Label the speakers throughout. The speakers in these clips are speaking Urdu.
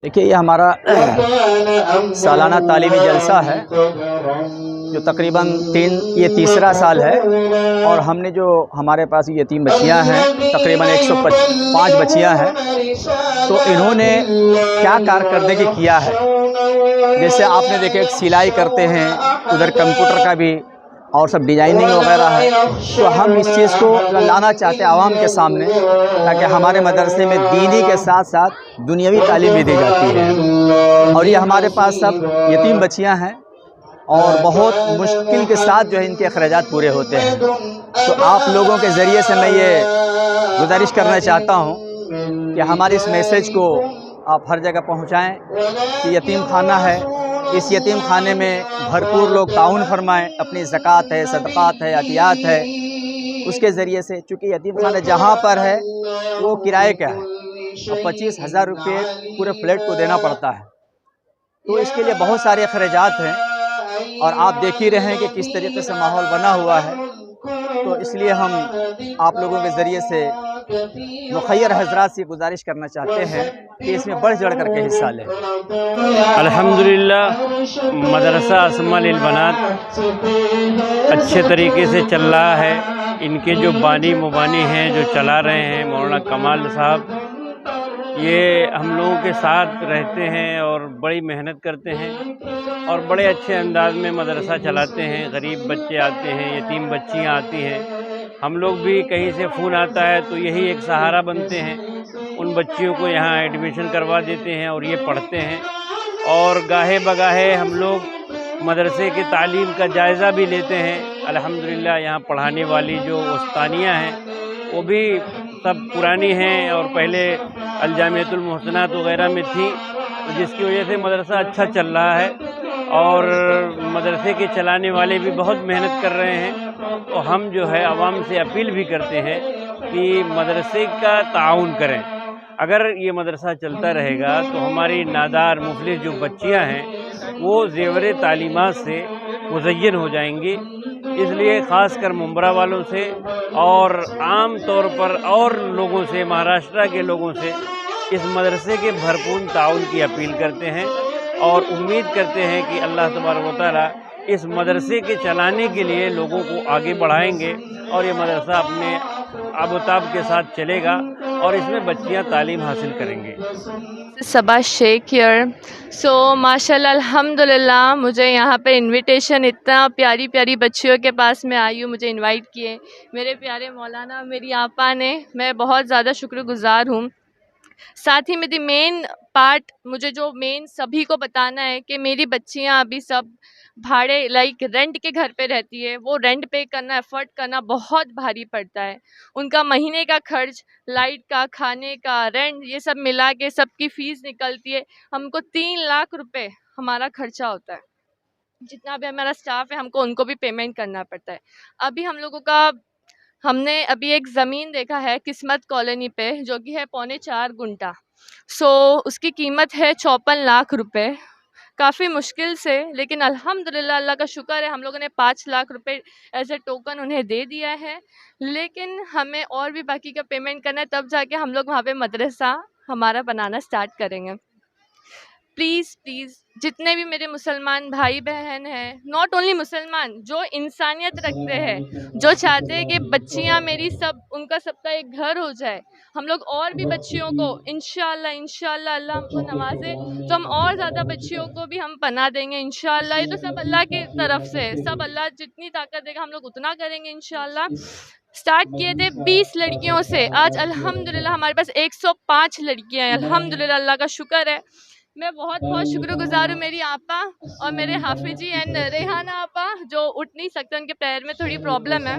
Speaker 1: دیکھیے یہ ہمارا سالانہ تعلیمی جلسہ ہے جو تقریباً یہ تیسرا سال ہے، اور ہم نے جو ہمارے پاس یتیم بچیاں ہیں تقریباً 105 بچیاں ہیں، تو انہوں نے کیا کارکردگی کیا ہے. جیسے آپ نے دیکھے ایک سلائی کرتے ہیں، ادھر کمپیوٹر کا بھی اور سب ڈیزائننگ وغیرہ ہے. تو ہم اس چیز کو لانا چاہتے ہیں عوام کے سامنے، تاکہ ہمارے مدرسے میں دینی کے ساتھ ساتھ دنیاوی تعلیم بھی دی جاتی ہے. اور یہ ہمارے پاس سب یتیم بچیاں ہیں اور بہت مشکل کے ساتھ جو ہے ان کے اخراجات پورے ہوتے ہیں. تو آپ لوگوں کے ذریعے سے میں یہ گزارش کرنا چاہتا ہوں کہ ہمارے اس میسیج کو آپ ہر جگہ پہنچائیں کہ یتیم خانہ ہے، اس یتیم خانے میں بھرپور لوگ تعاون فرمائیں. اپنی زکوٰۃ ہے، صدقات ہے، عطیات ہے، اس کے ذریعے سے، چونکہ یتیم خانہ جہاں پر ہے وہ کرائے کا ہے اور 25,000 روپے پورے فلیٹ کو دینا پڑتا ہے. تو اس کے لیے بہت سارے اخراجات ہیں، اور آپ دیکھ ہی رہے ہیں کہ کس طریقے سے ماحول بنا ہوا ہے. تو اس لیے ہم آپ لوگوں کے ذریعے سے مخیر حضرات سے گزارش کرنا چاہتے ہیں کہ اس میں بڑھ چڑھ کر کے حصہ لیں.
Speaker 2: الحمدللہ مدرسہ اسماء للبنات اچھے طریقے سے چل رہا ہے. ان کے جو بانی مبانی ہیں، جو چلا رہے ہیں، مولانا کمال صاحب، یہ ہم لوگوں کے ساتھ رہتے ہیں اور بڑی محنت کرتے ہیں اور بڑے اچھے انداز میں مدرسہ چلاتے ہیں. غریب بچے آتے ہیں، یتیم بچیاں آتی ہیں، ہم لوگ بھی کہیں سے فون آتا ہے تو یہی ایک سہارا بنتے ہیں. ان بچیوں کو یہاں ایڈمیشن کروا دیتے ہیں اور یہ پڑھتے ہیں. اور گاہے بگاہے ہم لوگ مدرسے کی تعلیم کا جائزہ بھی لیتے ہیں. الحمدللہ یہاں پڑھانے والی جو استانیہ ہیں وہ بھی سب پرانی ہیں اور پہلے الجامعۃ المحسنات وغیرہ میں تھیں، جس کی وجہ سے مدرسہ اچھا چل رہا ہے. اور مدرسے کے چلانے والے بھی بہت محنت کر رہے ہیں. تو ہم جو ہے عوام سے اپیل بھی کرتے ہیں کہ مدرسے کا تعاون کریں. اگر یہ مدرسہ چلتا رہے گا تو ہماری نادار مفلس جو بچیاں ہیں وہ زیور تعلیمات سے مزین ہو جائیں گی. اس لیے خاص کر ممبرا والوں سے اور عام طور پر اور لوگوں سے، مہاراشٹرا کے لوگوں سے اس مدرسے کے بھرپور تعاون کی اپیل کرتے ہیں اور امید کرتے ہیں کہ اللہ تبارک و تعالیٰ اس مدرسے کے چلانے کے لیے لوگوں کو آگے بڑھائیں گے اور یہ مدرسہ اپنے آب و تاب کے ساتھ چلے گا اور اس میں بچیاں تعلیم حاصل کریں گے.
Speaker 3: صبا شیخ ہیئر. سو ماشاءاللہ الحمدللہ مجھے یہاں پہ انویٹیشن اتنا پیاری پیاری بچیوں کے پاس میں آئی ہوں، مجھے انوائٹ کیے میرے پیارے مولانا، میری آپا نے. میں بہت زیادہ شکر گزار ہوں. ساتھ ہی میری مین پارٹ، مجھے جو مین سبھی کو بتانا ہے کہ میری بچیاں ابھی سب بھاڑے رینٹ کے گھر پہ رہتی ہے. وہ رینٹ پے کرنا، ایفرٹ کرنا بہت بھاری پڑتا ہے. ان کا مہینے کا خرچ، لائٹ کا، کھانے کا، رینٹ، یہ سب ملا کے سب کی فیس نکلتی ہے. ہم کو 3 لاکھ روپے ہمارا خرچہ ہوتا ہے. جتنا بھی ہمارا اسٹاف ہے ہم کو ان کو بھی پیمنٹ کرنا پڑتا ہے. ابھی ہم نے ابھی ایک زمین دیکھا ہے قسمت کالونی پہ، جو کہ ہے 4.25 گنٹا. سو اس کی قیمت ہے 54 لاکھ روپے. کافی مشکل سے، لیکن الحمدللہ اللہ کا شکر ہے ہم لوگوں نے 5 لاکھ روپے ایز اے ٹوکن انہیں دے دیا ہے. لیکن ہمیں اور بھی باقی کا پیمنٹ کرنا ہے، تب جا کے ہم لوگ وہاں پہ مدرسہ ہمارا بنانا اسٹارٹ کریں گے. پلیز پلیز جتنے بھی میرے مسلمان بھائی بہن ہیں، ناٹ اونلی مسلمان، جو انسانیت رکھتے ہیں، جو چاہتے ہیں کہ بچیاں میری ان کا سب کا ایک گھر ہو جائے، ہم لوگ اور بھی بچیوں کو انشاءاللہ اللہ ہم کو نوازے تو ہم اور زیادہ بچیوں کو بھی ہم پناہ دیں گے انشاءاللہ. یہ تو سب اللہ کی طرف سے، سب اللہ جتنی طاقت دے گا ہم لوگ اتنا کریں گے انشاءاللہ. اسٹارٹ کیے تھے 20 لڑکیوں سے، آج الحمدللہ ہمارے پاس 105 لڑکیاں ہیں. الحمدللہ اللہ کا شکر ہے. میں بہت بہت شکر گزار ہوں میری آپا اور میرے حافظ جی اینڈ ریحانہ آپا، جو اٹھ نہیں سکتے، ان کے پیر میں تھوڑی پرابلم ہے.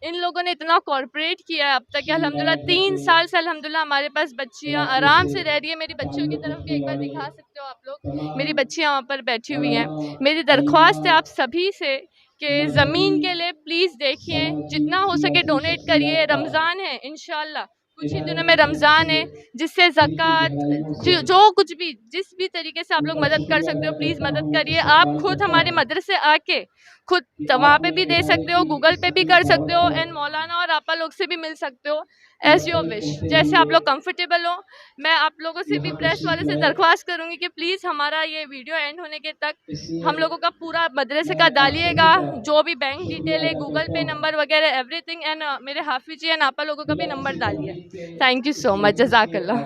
Speaker 3: ان لوگوں نے اتنا کوآپریٹ کیا ہے اب تک کہ الحمدللہ 3 سال سے الحمدللہ ہمارے پاس بچیاں آرام سے رہ رہی ہے. میری بچیوں کی طرف بھی ایک بار دکھا سکتے ہو آپ لوگ، میری بچیاں وہاں پر بیٹھی ہوئی ہیں. میری درخواست ہے آپ سبھی سے کہ زمین کے لیے پلیز دیکھیے، جتنا ہو سکے ڈونیٹ کریے. رمضان ہے انشاءاللہ، کچھ ہی دنوں میں رمضان ہے، جس سے زکوٰۃ، جو کچھ بھی جس بھی طریقے سے آپ لوگ مدد کر سکتے ہو پلیز مدد کریے. آپ خود ہمارے مدرسے آ کے خود وہاں پہ بھی دے سکتے ہو، گوگل پہ بھی کر سکتے ہو، اینڈ مولانا اور آپا لوگ سے بھی مل سکتے ہو. ایز یور وش، جیسے آپ لوگ کمفرٹیبل ہو. میں آپ لوگوں سے بھی پریس والے سے درخواست کروں گی کہ پلیز ہمارا یہ ویڈیو اینڈ ہونے کے تک ہم لوگوں کا پورا مدرسے کا ڈالیے گا، جو بھی بینک ڈیٹیل ہے، گوگل پے نمبر وغیرہ ایوری تھنگ، اینڈ میرے حافظ جی اینڈ آپا لوگوں کا بھی نمبر ڈالیے. تھینک یو سو مچ، جزاک اللہ.